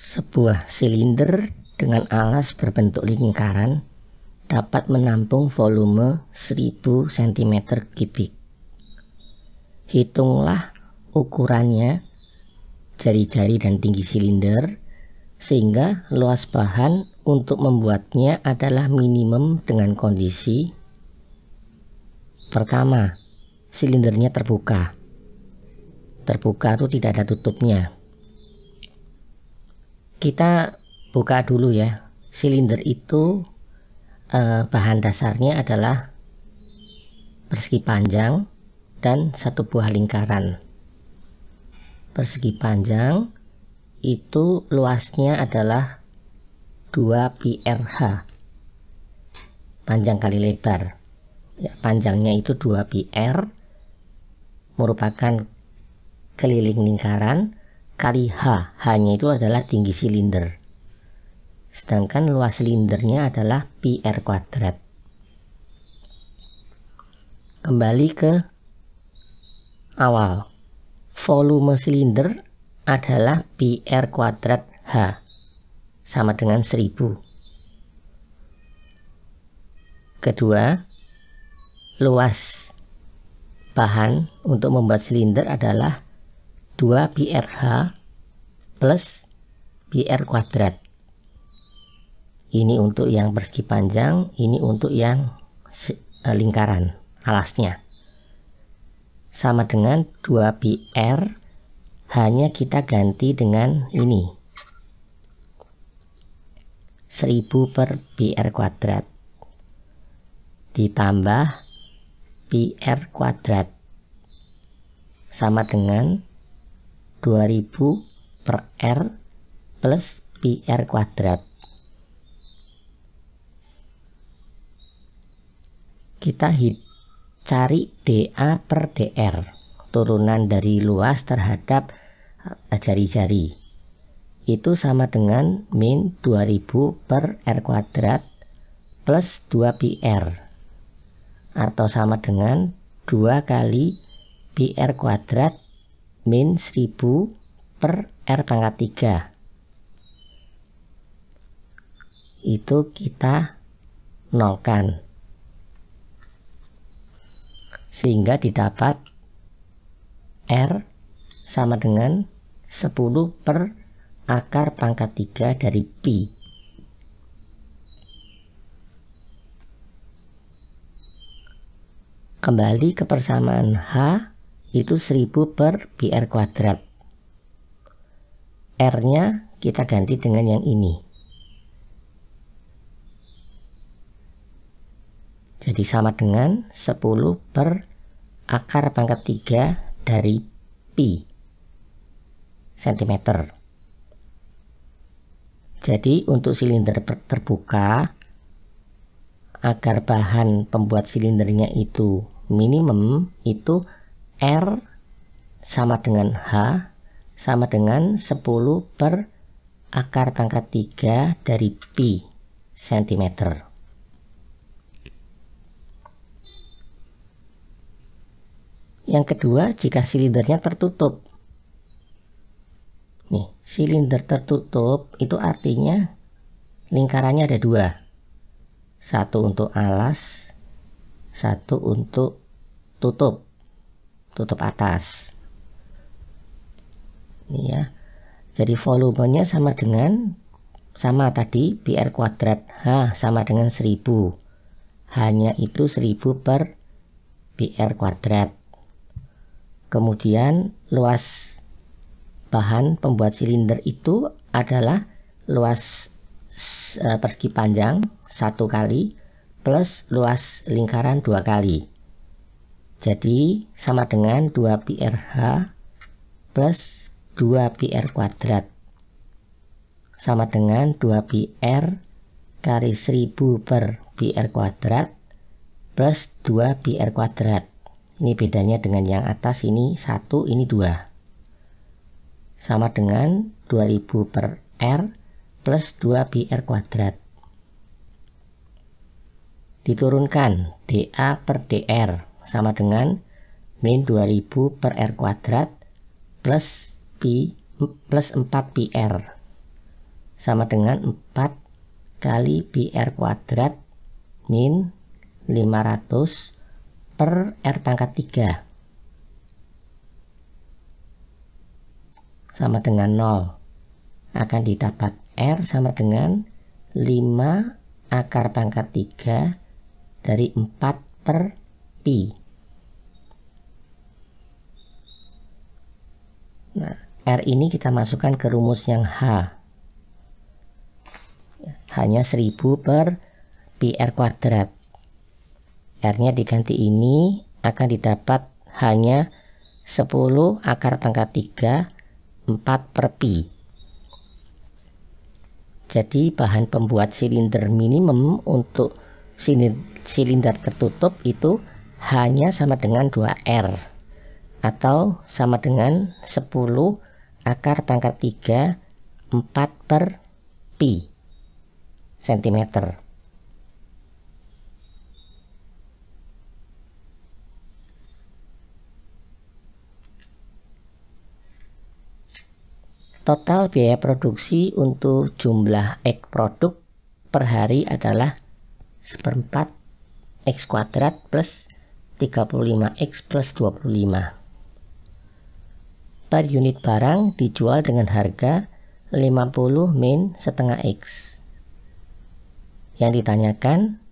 Sebuah silinder dengan alas berbentuk lingkaran dapat menampung volume 1000 cm3. Hitunglah ukurannya, jari-jari dan tinggi silinder, sehingga luas bahan untuk membuatnya adalah minimum dengan kondisi: pertama, silindernya terbuka. Terbuka itu tidak ada tutupnya. Kita buka dulu ya. Silinder itu bahan dasarnya adalah persegi panjang dan satu buah lingkaran. Persegi panjang itu luasnya adalah 2 πRh, panjang kali lebar ya, panjangnya itu 2 πr merupakan keliling lingkaran kali H. H-nya itu adalah tinggi silinder, sedangkan luas silindernya adalah πr². Kembali ke awal, volume silinder adalah πr² H sama dengan 1000. Kedua, luas bahan untuk membuat silinder adalah 2 πRh plus πr². Ini untuk yang persegi panjang, ini untuk yang lingkaran alasnya. Sama dengan 2 πr, hanya kita ganti dengan ini 1000/πr² ditambah πr² sama dengan 2000/r plus πr². Kita cari dA/dr, turunan dari luas terhadap jari-jari. Itu sama dengan min 2000/r² plus 2 πr, atau sama dengan 2 kali πr² min 1000/r⁻3. Itu kita nolkan, sehingga didapat R sama dengan 10/√3 dari pi. Kembali ke persamaan H, itu 1000/πr². R-nya kita ganti dengan yang ini. Jadi sama dengan 10/√3 dari pi cm. Jadi untuk silinder terbuka, agar bahan pembuat silindernya itu minimum, itu R sama dengan H sama dengan 10/√3 dari pi cm. Yang kedua, jika silindernya tertutup. Nih, silinder tertutup itu artinya lingkarannya ada dua. Satu untuk alas, satu untuk tutup atas. Ini ya. Jadi volumenya sama tadi πr² H sama dengan 1000. Hanya itu 1000/πr². Kemudian luas bahan pembuat silinder itu adalah luas persegi panjang 1 kali plus luas lingkaran 2 kali. Jadi sama dengan 2 πRh plus 2 πr² sama dengan 2 πr kali 1000/πr² plus 2 πr². Ini bedanya dengan yang atas, ini 1, ini 2. Sama dengan 2000/r plus 2 πr². Diturunkan dA/dr sama dengan min 2000/r² plus 4 πr sama dengan 4 kali PR kuadrat min 500 per R pangkat 3 sama dengan 0. Akan didapat R sama dengan 5 akar pangkat 3 dari 4 per Pi. Nah, R ini kita masukkan ke rumus yang H. Hanya 1000 per PR kuadrat. R-nya diganti ini, akan didapat hanya 10 akar pangkat 3 4 per Pi. Jadi bahan pembuat silinder minimum untuk silinder tertutup itu hanya sama dengan 2R atau sama dengan 10 akar pangkat 3 4 per Pi cm. Total biaya produksi untuk jumlah X produk per hari adalah 1/4 X kuadrat plus 35X plus 25. Per unit barang dijual dengan harga 50 min setengah X. Yang ditanyakan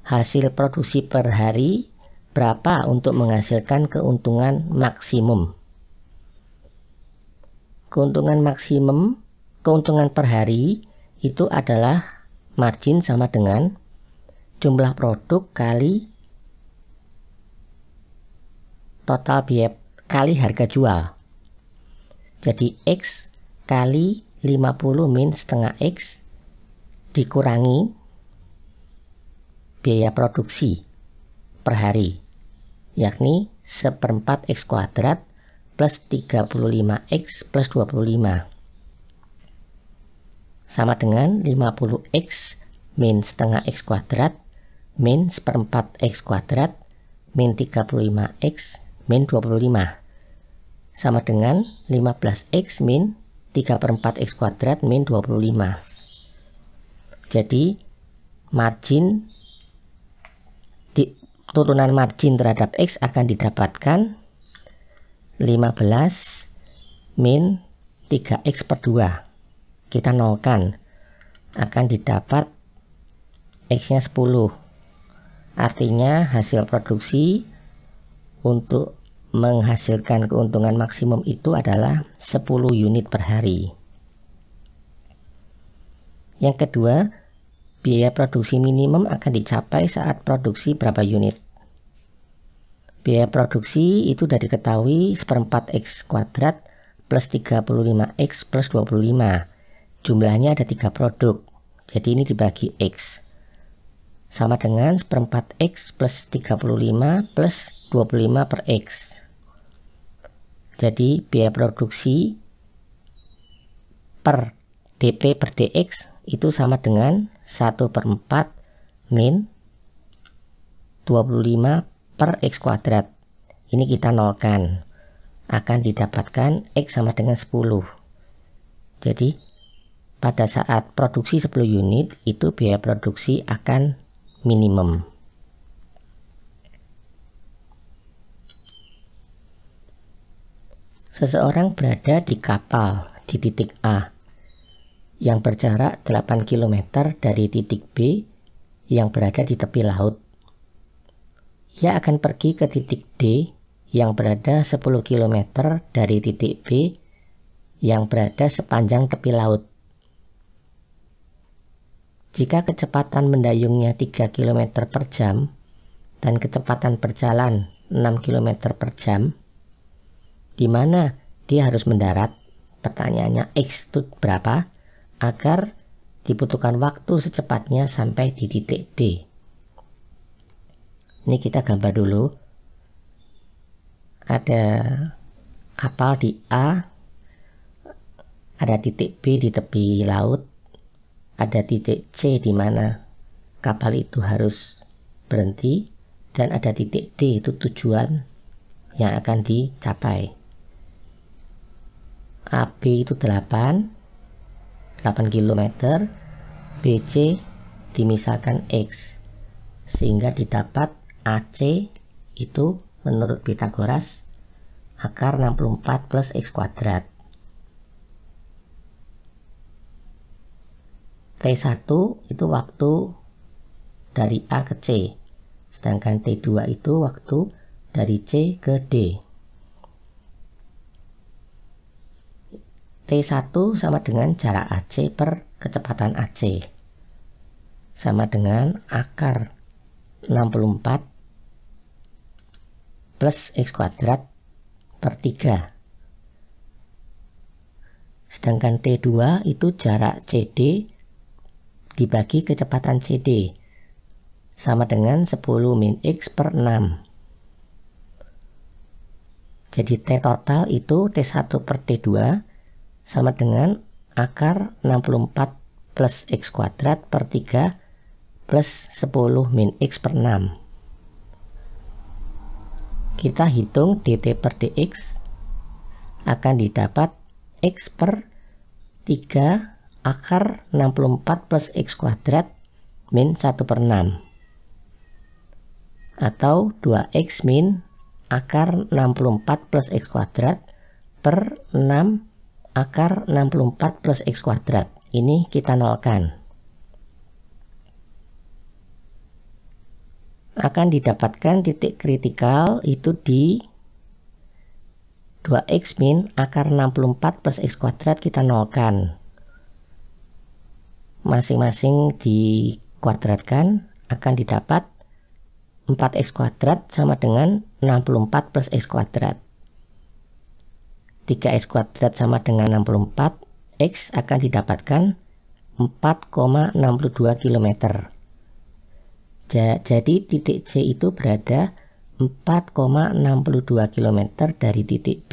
hasil produksi per hari berapa untuk menghasilkan keuntungan maksimum. Keuntungan per hari itu adalah margin sama dengan jumlah produk kali total biaya kali harga jual. Jadi X kali 50 min setengah X dikurangi biaya produksi per hari, yakni 1/4 X kuadrat plus 35X plus 25 sama dengan 50X min setengah X kuadrat min 1/4 X kuadrat min 35X min 25 sama dengan 15X min 3/4 X kuadrat min 25. Jadi turunan margin terhadap X akan didapatkan 15 min 3X per 2. Kita nolkan, akan didapat X nya 10. Artinya hasil produksi untuk menghasilkan keuntungan maksimum itu adalah 10 unit per hari. Yang kedua, biaya produksi minimum akan dicapai saat produksi berapa unit. Biaya produksi itu sudah diketahui 1/4 X kuadrat plus 35X plus 25. Jumlahnya ada 3 produk. Jadi ini dibagi X. Sama dengan 1/4 X plus 35 plus 25 per X. Jadi biaya produksi per DP per DX itu sama dengan 1/4 min 25 per X kuadrat. Ini kita nolkan, akan didapatkan X sama dengan 10. Jadi pada saat produksi 10 unit itu biaya produksi akan minimum. Seseorang berada di kapal di titik A yang berjarak 8 km dari titik B yang berada di tepi laut. Ia akan pergi ke titik D yang berada 10 km dari titik B yang berada sepanjang tepi laut. Jika kecepatan mendayungnya 3 km per jam dan kecepatan berjalan 6 km per jam, di mana dia harus mendarat? Pertanyaannya, X itu berapa agar dibutuhkan waktu secepatnya sampai di titik D. Ini kita gambar dulu. Ada kapal di A, ada titik B di tepi laut, ada titik C di mana kapal itu harus berhenti, dan ada titik D itu tujuan yang akan dicapai. AB itu 8, 8 km, BC dimisalkan X, sehingga didapat AC itu menurut Pythagoras akar 64 plus X kuadrat. T1 itu waktu dari A ke C, sedangkan T2 itu waktu dari C ke D. T1 sama dengan jarak AC per kecepatan AC, sama dengan akar 64 plus X kuadrat per 3. Sedangkan T2 itu jarak CD dibagi kecepatan CD, sama dengan 10 min X per 6. Jadi T total itu T1 per T2 sama dengan akar 64 plus X kuadrat per 3 plus 10 min X per 6. Kita hitung dt per dx akan didapat X per 3 akar 64 plus X kuadrat min 1 per 6, atau 2X min akar 64 plus X kuadrat per 6 akar 64 plus X kuadrat. Ini kita nolkan. Akan didapatkan titik kritikal itu di 2X min akar 64 plus X kuadrat kita nolkan. Masing-masing dikuadratkan akan didapat 4X kuadrat sama dengan 64 plus X kuadrat. 3X kuadrat sama dengan 64, X akan didapatkan 4,62 km. Jadi titik C itu berada 4,62 km dari titik B.